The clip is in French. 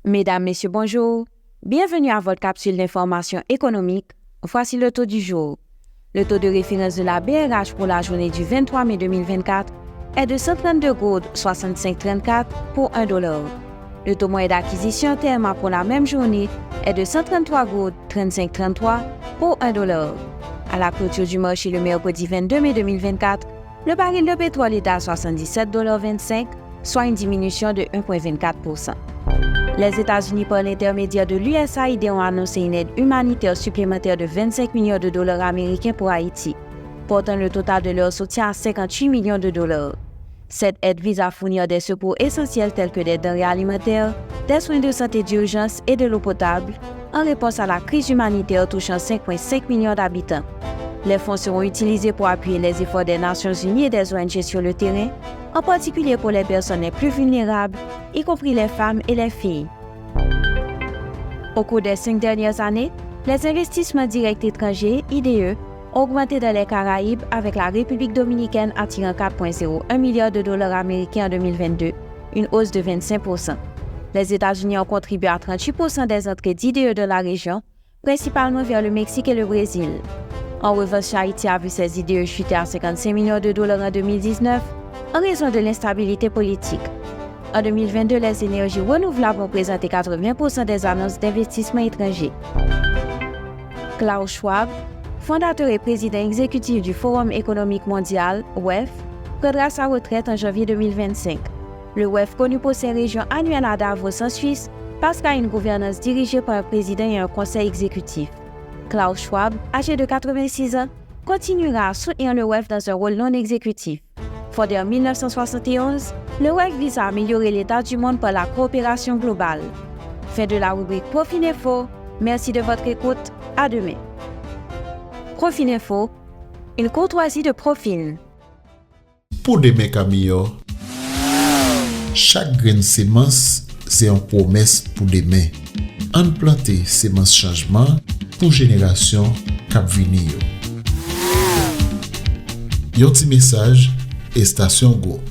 Mesdames, Messieurs, bonjour. Bienvenue à votre capsule d'information économique. Voici le taux du jour. Le taux de référence de la BRH pour la journée du 23 mai 2024 est de 132,6534 pour $1. Le taux moyen d'acquisition TMA pour la même journée est de 133,3533 pour $1. À la clôture du marché le mercredi 22 mai 2024, le baril de pétrole est à $77,25, soit une diminution de 1,24%. Les États-Unis, par l'intermédiaire de l'USAID, ont annoncé une aide humanitaire supplémentaire de 25 millions de dollars américains pour Haïti, portant le total de leur soutien à 58 millions de dollars. Cette aide vise à fournir des secours essentiels tels que des denrées alimentaires, des soins de santé d'urgence et de l'eau potable, en réponse à la crise humanitaire touchant 5,5 millions d'habitants. Les fonds seront utilisés pour appuyer les efforts des Nations Unies et des ONG sur le terrain, en particulier pour les personnes les plus vulnérables, y compris les femmes et les filles. Au cours des 5 dernières années, les investissements directs étrangers, IDE, ont augmenté dans les Caraïbes avec la République dominicaine attirant 4,01 milliards de dollars américains en 2022, une hausse de 25%. Les États-Unis ont contribué à 38% des entrées d'IDE de la région, principalement vers le Mexique et le Brésil. En revanche, Haïti a vu ses IDE chuter à 55 millions de dollars en 2019 en raison de l'instabilité politique. En 2022, les énergies renouvelables ont présenté 80% des annonces d'investissement étrangers. Klaus Schwab, fondateur et président exécutif du Forum économique mondial, WEF, prendra sa retraite en janvier 2025. Le WEF, connu pour ses régions annuelles à Davos en Suisse, passera à une gouvernance dirigée par un président et un conseil exécutif. Klaus Schwab, âgé de 86 ans, continuera à soutenir le WEF dans un rôle non exécutif. Fondé en 1971, le WEF vise à améliorer l'état du monde par la coopération globale. Fin de la rubrique Profininfo. Merci de votre écoute. À demain. Profininfo, une courtoisie de Profil. Pour demain, Camille, chaque graine sémence, c'est une promesse pour demain. On planter sémence changement pour génération cap venir. Yon ti message et Station Go.